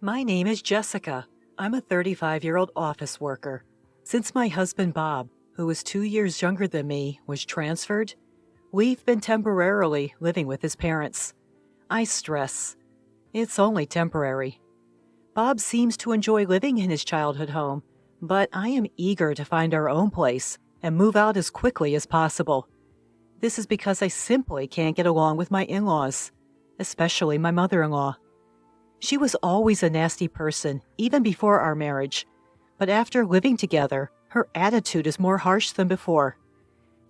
My name is Jessica. I'm a 35-year-old office worker. Since my husband Bob, who is 2 years younger than me, was transferred, we've been temporarily living with his parents. I stress, it's only temporary. Bob seems to enjoy living in his childhood home, but I am eager to find our own place and move out as quickly as possible. This is because I simply can't get along with my in-laws, especially my mother-in-law. She was always a nasty person, even before our marriage, but after living together, her attitude is more harsh than before.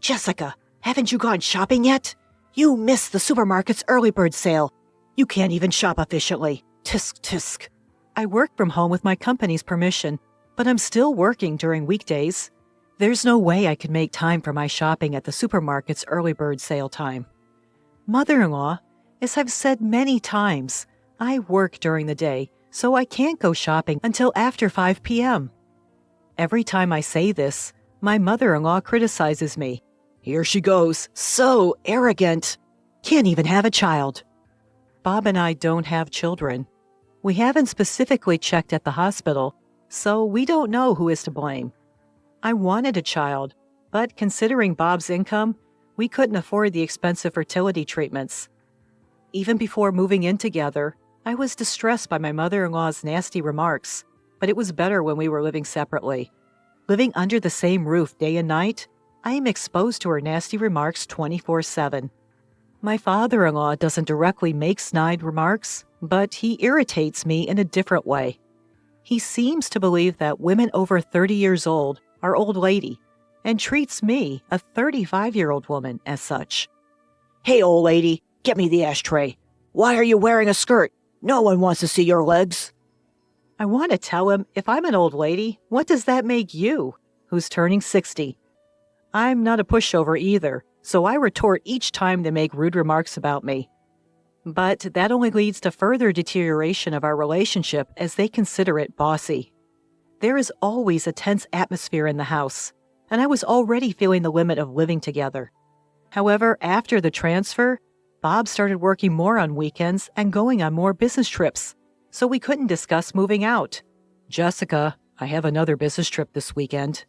Jessica, haven't you gone shopping yet? You missed the supermarket's early bird sale. You can't even shop efficiently. Tisk, tisk. I work from home with my company's permission, but I'm still working during weekdays. There's no way I could make time for my shopping at the supermarket's early bird sale time. Mother-in-law, as I've said many times, I work during the day, so I can't go shopping until after 5 p.m. Every time I say this, my mother-in-law criticizes me. Here she goes, so arrogant. Can't even have a child. Bob and I don't have children. We haven't specifically checked at the hospital, so we don't know who is to blame. I wanted a child, but considering Bob's income, we couldn't afford the expensive fertility treatments. Even before moving in together, I was distressed by my mother-in-law's nasty remarks, but it was better when we were living separately. Living under the same roof day and night, I am exposed to her nasty remarks 24/7. My father-in-law doesn't directly make snide remarks, but he irritates me in a different way. He seems to believe that women over 30 years old are old lady, and treats me, a 35-year-old woman, as such. Hey, old lady, get me the ashtray. Why are you wearing a skirt? No one wants to see your legs. I want to tell him, if I'm an old lady, what does that make you, who's turning 60? I'm not a pushover either, so I retort each time they make rude remarks about me. But that only leads to further deterioration of our relationship as they consider it bossy. There is always a tense atmosphere in the house, and I was already feeling the limit of living together. However, after the transfer, Bob started working more on weekends and going on more business trips, so we couldn't discuss moving out. Jessica, I have another business trip this weekend.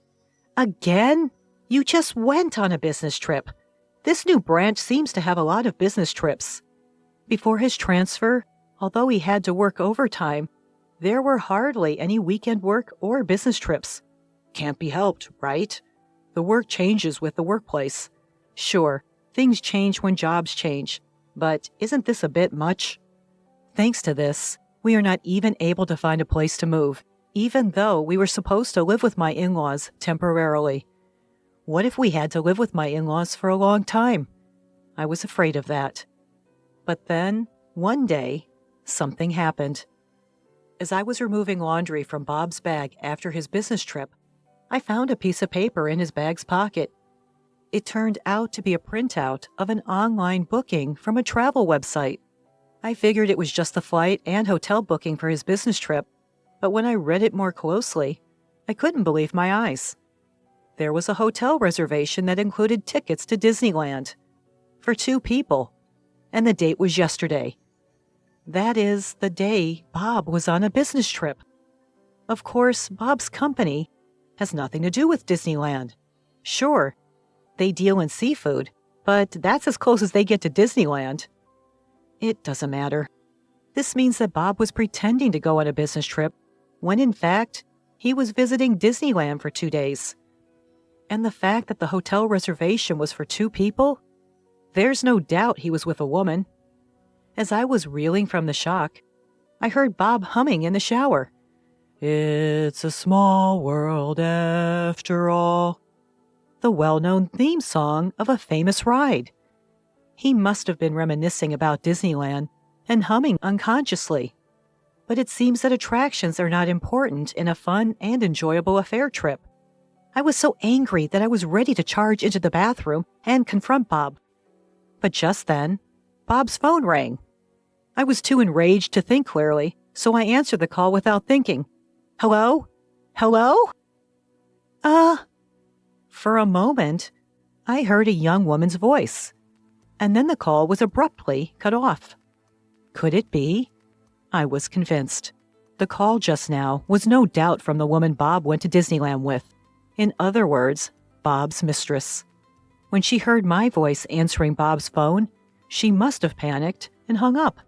Again? You just went on a business trip. This new branch seems to have a lot of business trips. Before his transfer, although he had to work overtime, there were hardly any weekend work or business trips. Can't be helped, right? The work changes with the workplace. Sure, things change when jobs change, but isn't this a bit much? Thanks to this, we are not even able to find a place to move, even though we were supposed to live with my in-laws temporarily. What if we had to live with my in-laws for a long time? I was afraid of that. But then, one day, something happened. As I was removing laundry from Bob's bag after his business trip, I found a piece of paper in his bag's pocket. It turned out to be a printout of an online booking from a travel website. I figured it was just the flight and hotel booking for his business trip, but when I read it more closely, I couldn't believe my eyes. There was a hotel reservation that included tickets to Disneyland for 2 people, and the date was yesterday. That is, the day Bob was on a business trip. Of course, Bob's company has nothing to do with Disneyland. Sure, they deal in seafood, but that's as close as they get to Disneyland. It doesn't matter. This means that Bob was pretending to go on a business trip, when in fact, he was visiting Disneyland for 2 days. And the fact that the hotel reservation was for 2 people? There's no doubt he was with a woman. As I was reeling from the shock, I heard Bob humming in the shower. It's a small world after all. The well-known theme song of a famous ride. He must have been reminiscing about Disneyland and humming unconsciously. But it seems that attractions are not important in a fun and enjoyable affair trip. I was so angry that I was ready to charge into the bathroom and confront Bob. But just then, Bob's phone rang. I was too enraged to think clearly, so I answered the call without thinking. Hello? Hello? For a moment, I heard a young woman's voice, and then the call was abruptly cut off. Could it be? I was convinced. The call just now was no doubt from the woman Bob went to Disneyland with. In other words, Bob's mistress. When she heard my voice answering Bob's phone, she must have panicked and hung up.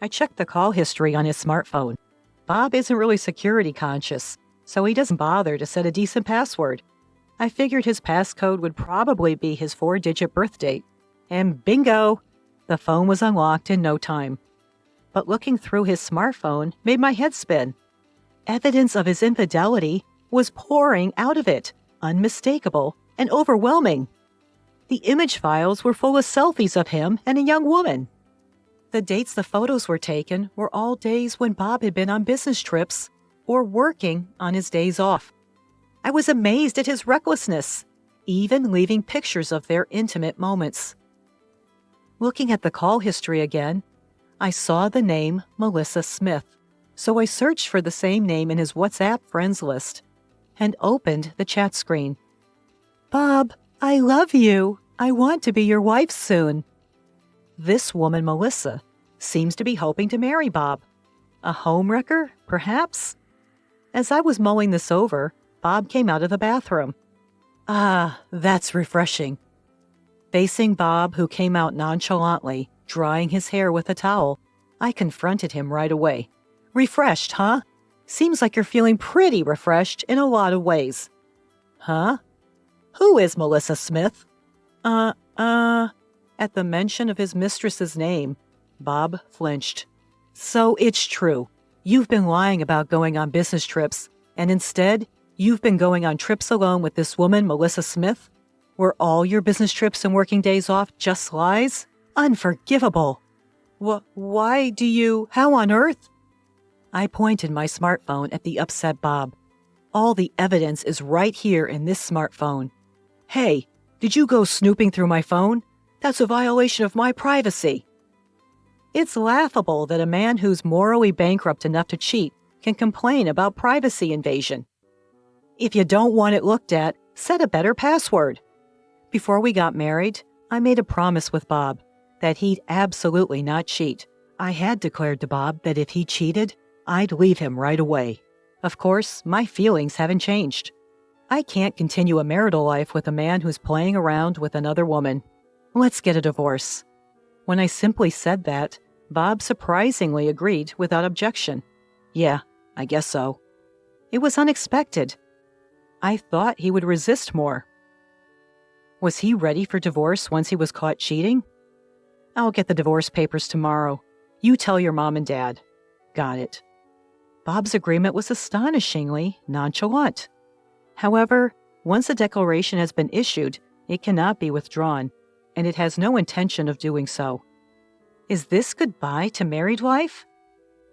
I checked the call history on his smartphone. Bob isn't really security conscious, so he doesn't bother to set a decent password. I figured his passcode would probably be his 4-digit birth date. And bingo! The phone was unlocked in no time. But looking through his smartphone made my head spin. Evidence of his infidelity was pouring out of it, unmistakable and overwhelming. The image files were full of selfies of him and a young woman. The dates the photos were taken were all days when Bob had been on business trips or working on his days off. I was amazed at his recklessness, even leaving pictures of their intimate moments. Looking at the call history again, I saw the name Melissa Smith, so I searched for the same name in his WhatsApp friends list and opened the chat screen. "Bob, I love you. I want to be your wife soon." This woman, Melissa, seems to be hoping to marry Bob. A homewrecker, perhaps? As I was mulling this over, Bob came out of the bathroom. Ah, that's refreshing. Facing Bob, who came out nonchalantly, drying his hair with a towel, I confronted him right away. "Refreshed, huh? Seems like you're feeling pretty refreshed in a lot of ways." "Huh? Who is Melissa Smith?" At the mention of his mistress's name, Bob flinched. "So it's true. You've been lying about going on business trips, and instead, you've been going on trips alone with this woman, Melissa Smith? Were all your business trips and working days off just lies? Unforgivable. Why do you... How on earth?" I pointed my smartphone at the upset Bob. "All the evidence is right here in this smartphone. Hey, did you go snooping through my phone? That's a violation of my privacy." It's laughable that a man who's morally bankrupt enough to cheat can complain about privacy invasion. If you don't want it looked at, set a better password. Before we got married, I made a promise with Bob that he'd absolutely not cheat. I had declared to Bob that if he cheated, I'd leave him right away. Of course, my feelings haven't changed. I can't continue a marital life with a man who's playing around with another woman. Let's get a divorce. When I simply said that, Bob surprisingly agreed without objection. Yeah, I guess so. It was unexpected. I thought he would resist more. Was he ready for divorce once he was caught cheating? "I'll get the divorce papers tomorrow. You tell your mom and dad." Got it. Bob's agreement was astonishingly nonchalant. However, once a declaration has been issued, it cannot be withdrawn, and it has no intention of doing so. Is this goodbye to married life?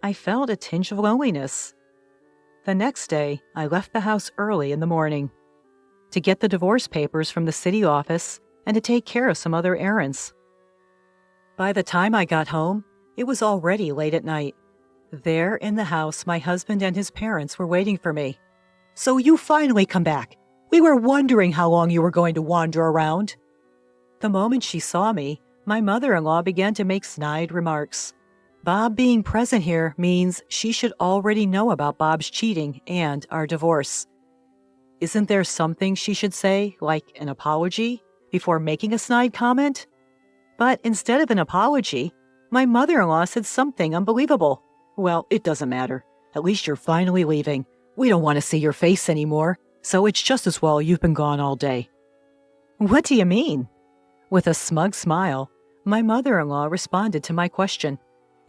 I felt a tinge of loneliness. The next day, I left the house early in the morning to get the divorce papers from the city office and to take care of some other errands. By the time I got home, it was already late at night. There in the house, my husband and his parents were waiting for me. "So you finally come back. We were wondering how long you were going to wander around." The moment she saw me, my mother-in-law began to make snide remarks. Bob being present here means she should already know about Bob's cheating and our divorce. Isn't there something she should say, like an apology, before making a snide comment? But instead of an apology, my mother-in-law said something unbelievable. "Well, it doesn't matter. At least you're finally leaving. We don't want to see your face anymore, so it's just as well you've been gone all day." "What do you mean?" With a smug smile, my mother-in-law responded to my question.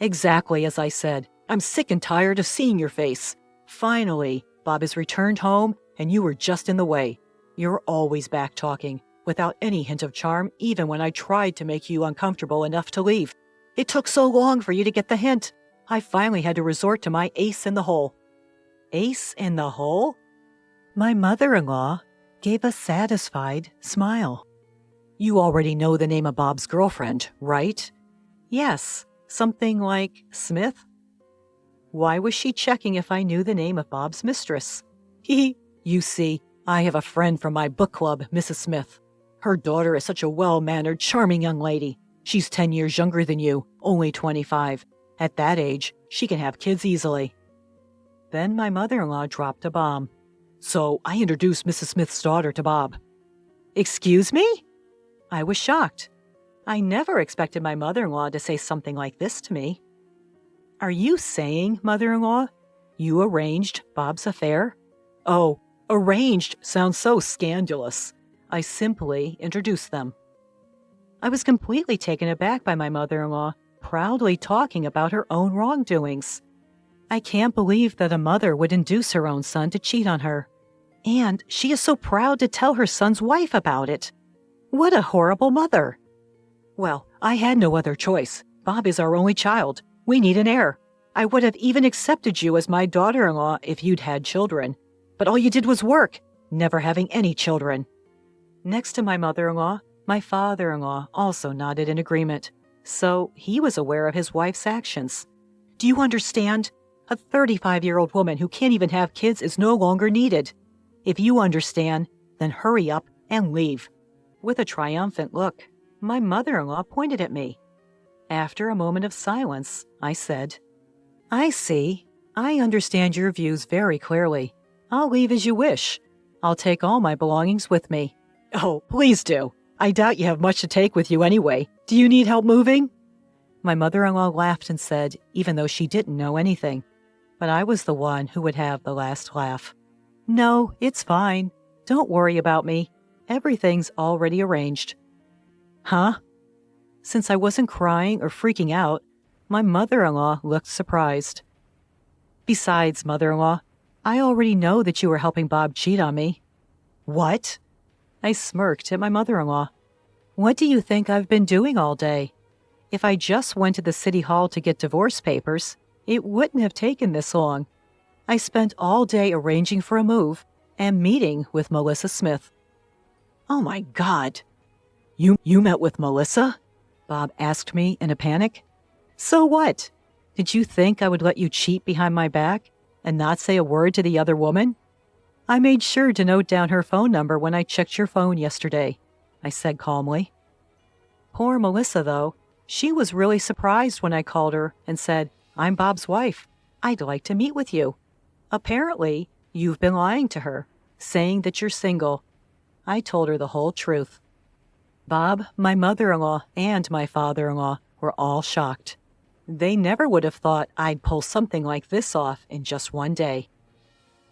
"Exactly as I said. I'm sick and tired of seeing your face. Finally, Bob has returned home, and you were just in the way. You're always back-talking, without any hint of charm, even when I tried to make you uncomfortable enough to leave. It took so long for you to get the hint. I finally had to resort to my ace in the hole." Ace in the hole? My mother-in-law gave a satisfied smile. "You already know the name of Bob's girlfriend, right?" "Yes, something like Smith." Why was she checking if I knew the name of Bob's mistress? You see, I have a friend from my book club, Mrs. Smith. Her daughter is such a well-mannered, charming young lady. She's 10 years younger than you, only 25. At that age, she can have kids easily." Then my mother-in-law dropped a bomb. So I introduced Mrs. Smith's daughter to Bob. Excuse me? I was shocked. I never expected my mother-in-law to say something like this to me. Are you saying, mother-in-law, you arranged Bob's affair? Oh, arranged sounds so scandalous. I simply introduced them. I was completely taken aback by my mother-in-law, proudly talking about her own wrongdoings. I can't believe that a mother would induce her own son to cheat on her. And she is so proud to tell her son's wife about it. What a horrible mother. Well, I had no other choice. Bob is our only child. We need an heir. I would have even accepted you as my daughter-in-law if you'd had children. But all you did was work, never having any children. Next to my mother-in-law, my father-in-law also nodded in agreement. So he was aware of his wife's actions. Do you understand? A 35-year-old woman who can't even have kids is no longer needed. If you understand, then hurry up and leave. With a triumphant look, my mother-in-law pointed at me. After a moment of silence, I said, I see. I understand your views very clearly. I'll leave as you wish. I'll take all my belongings with me. Oh, please do. I doubt you have much to take with you anyway. Do you need help moving? My mother-in-law laughed and said, even though she didn't know anything. But I was the one who would have the last laugh. No, it's fine. Don't worry about me. Everything's already arranged. Huh? Since I wasn't crying or freaking out, my mother-in-law looked surprised. Besides, mother-in-law, I already know that you were helping Bob cheat on me. What? I smirked at my mother-in-law. What do you think I've been doing all day? If I just went to the city hall to get divorce papers, it wouldn't have taken this long. I spent all day arranging for a move and meeting with Melissa Smith. Oh my God. You met with Melissa? Bob asked me in a panic. So what? Did you think I would let you cheat behind my back and not say a word to the other woman? I made sure to note down her phone number when I checked your phone yesterday, I said calmly. Poor Melissa, though. She was really surprised when I called her and said, I'm Bob's wife. I'd like to meet with you. Apparently, you've been lying to her, saying that you're single. I told her the whole truth. Bob, my mother-in-law, and my father-in-law were all shocked. They never would have thought I'd pull something like this off in just one day.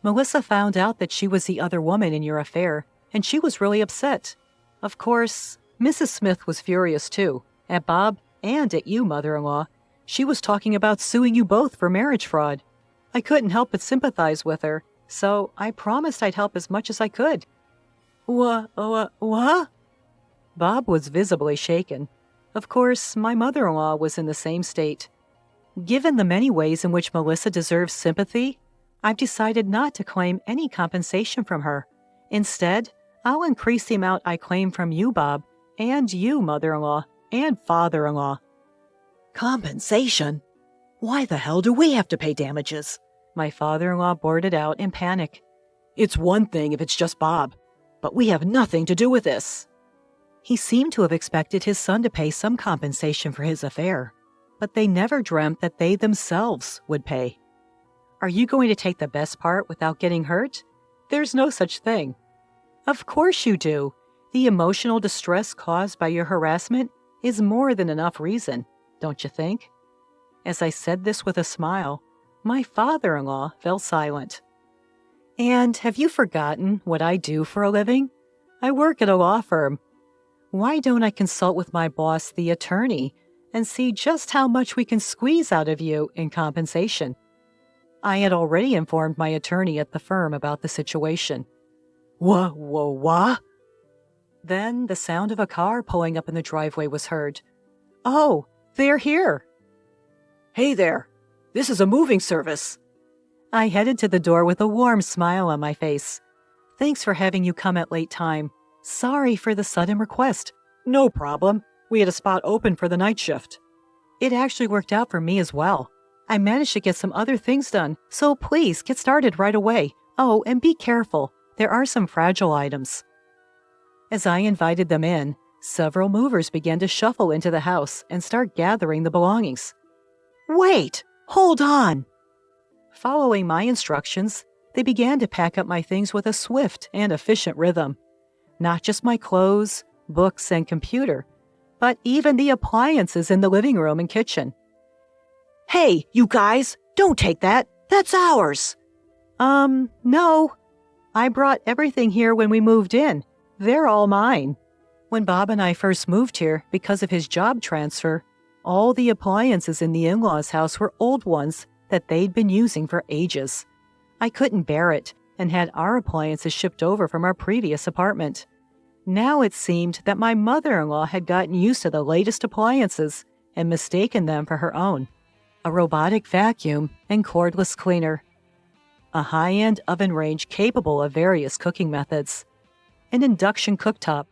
Melissa found out that she was the other woman in your affair, and she was really upset. Of course, Mrs. Smith was furious too, at Bob and at you, mother-in-law. She was talking about suing you both for marriage fraud. I couldn't help but sympathize with her, so I promised I'd help as much as I could. What? Bob was visibly shaken. Of course, my mother-in-law was in the same state. Given the many ways in which Melissa deserves sympathy, I've decided not to claim any compensation from her. Instead, I'll increase the amount I claim from you, Bob, and you, mother-in-law, and father-in-law. Compensation? Why the hell do we have to pay damages? My father-in-law blurted out in panic. It's one thing if it's just Bob, but we have nothing to do with this. He seemed to have expected his son to pay some compensation for his affair, but they never dreamt that they themselves would pay. Are you going to take the best part without getting hurt? There's no such thing. Of course you do. The emotional distress caused by your harassment is more than enough reason, don't you think? As I said this with a smile, my father-in-law fell silent. And have you forgotten what I do for a living? I work at a law firm. Why don't I consult with my boss, the attorney, and see just how much we can squeeze out of you in compensation? I had already informed my attorney at the firm about the situation. What? Then the sound of a car pulling up in the driveway was heard. Oh, they're here. Hey there, this is a moving service. I headed to the door with a warm smile on my face. Thanks for having you come at late time. Sorry for the sudden request. No problem. We had a spot open for the night shift. It actually worked out for me as well. I managed to get some other things done, so please get started right away. Oh, and be careful. There are some fragile items. As I invited them in, several movers began to shuffle into the house and start gathering the belongings. Wait! Hold on! Following my instructions, they began to pack up my things with a swift and efficient rhythm. Not just my clothes, books, and computer, but even the appliances in the living room and kitchen. Hey, you guys, don't take that. That's ours. No. I brought everything here when we moved in. They're all mine. When Bob and I first moved here because of his job transfer, all the appliances in the in-laws' house were old ones that they'd been using for ages. I couldn't bear it and had our appliances shipped over from our previous apartment. Now it seemed that my mother-in-law had gotten used to the latest appliances and mistaken them for her own. A robotic vacuum and cordless cleaner. A high-end oven range capable of various cooking methods. An induction cooktop.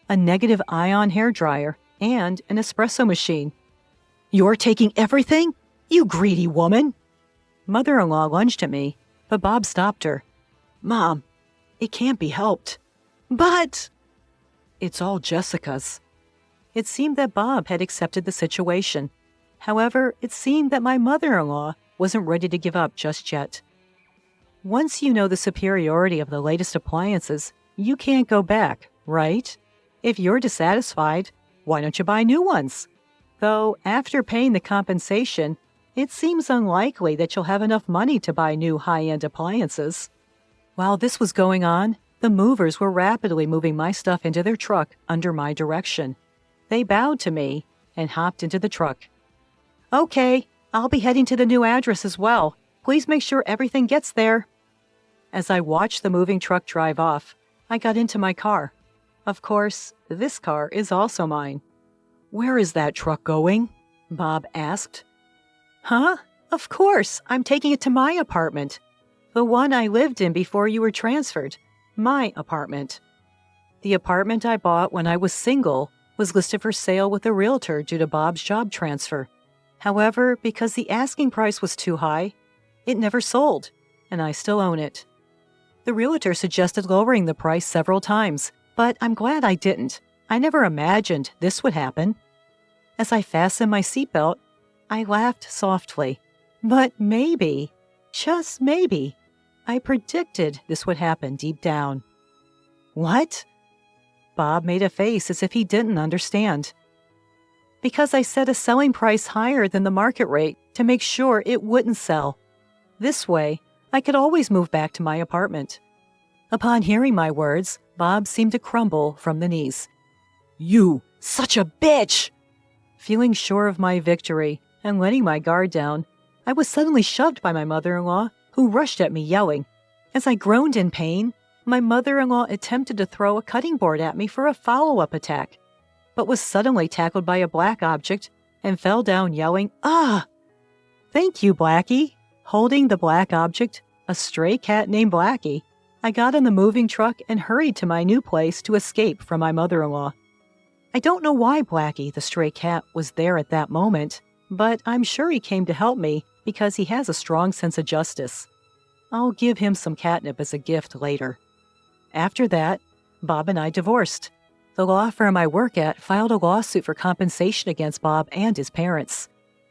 A negative ion hairdryer, and an espresso machine. You're taking everything? You greedy woman! Mother-in-law lunged at me, but Bob stopped her. Mom, it can't be helped. But it's all Jessica's. It seemed that Bob had accepted the situation. However, it seemed that my mother-in-law wasn't ready to give up just yet. Once you know the superiority of the latest appliances, you can't go back, right? If you're dissatisfied, why don't you buy new ones? Though, after paying the compensation, it seems unlikely that you'll have enough money to buy new high-end appliances. While this was going on, the movers were rapidly moving my stuff into their truck under my direction. They bowed to me and hopped into the truck. Okay, I'll be heading to the new address as well. Please make sure everything gets there. As I watched the moving truck drive off, I got into my car. Of course, this car is also mine. Where is that truck going? Bob asked. Huh? Of course, I'm taking it to my apartment. The one I lived in before you were transferred. My apartment. The apartment I bought when I was single was listed for sale with a realtor due to Bob's job transfer. However, because the asking price was too high, it never sold, and I still own it. The realtor suggested lowering the price several times, but I'm glad I didn't. I never imagined this would happen. As I fastened my seatbelt, I laughed softly. But maybe, just maybe, I predicted this would happen deep down. What? Bob made a face as if he didn't understand. Because I set a selling price higher than the market rate to make sure it wouldn't sell. This way, I could always move back to my apartment. Upon hearing my words, Bob seemed to crumble from the knees. You, such a bitch! Feeling sure of my victory and letting my guard down, I was suddenly shoved by my mother-in-law, who rushed at me yelling. As I groaned in pain, my mother-in-law attempted to throw a cutting board at me for a follow-up attack, but was suddenly tackled by a black object and fell down yelling, "Ah!" Thank you, Blackie. Holding the black object, a stray cat named Blackie, I got in the moving truck and hurried to my new place to escape from my mother-in-law. I don't know why Blackie, the stray cat, was there at that moment, but I'm sure he came to help me because he has a strong sense of justice. I'll give him some catnip as a gift later. After that, Bob and I divorced. The law firm I work at filed a lawsuit for compensation against Bob and his parents.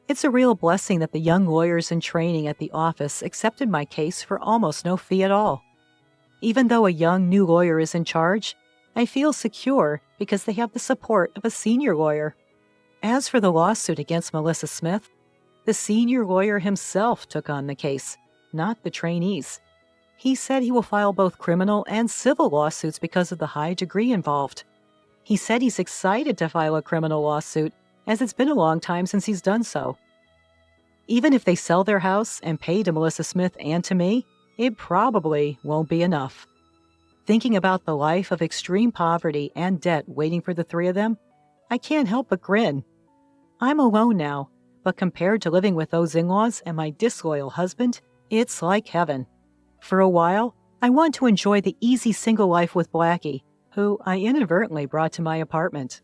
It's a real blessing that the young lawyers in training at the office accepted my case for almost no fee at all. Even though a young new lawyer is in charge, I feel secure because they have the support of a senior lawyer. As for the lawsuit against Melissa Smith, the senior lawyer himself took on the case, not the trainees. He said he will file both criminal and civil lawsuits because of the high degree involved. He said he's excited to file a criminal lawsuit, as it's been a long time since he's done so. Even if they sell their house and pay to Melissa Smith and to me, it probably won't be enough. Thinking about the life of extreme poverty and debt waiting for the three of them, I can't help but grin. I'm alone now, but compared to living with those in-laws and my disloyal husband, it's like heaven. For a while, I want to enjoy the easy single life with Blackie, who I inadvertently brought to my apartment.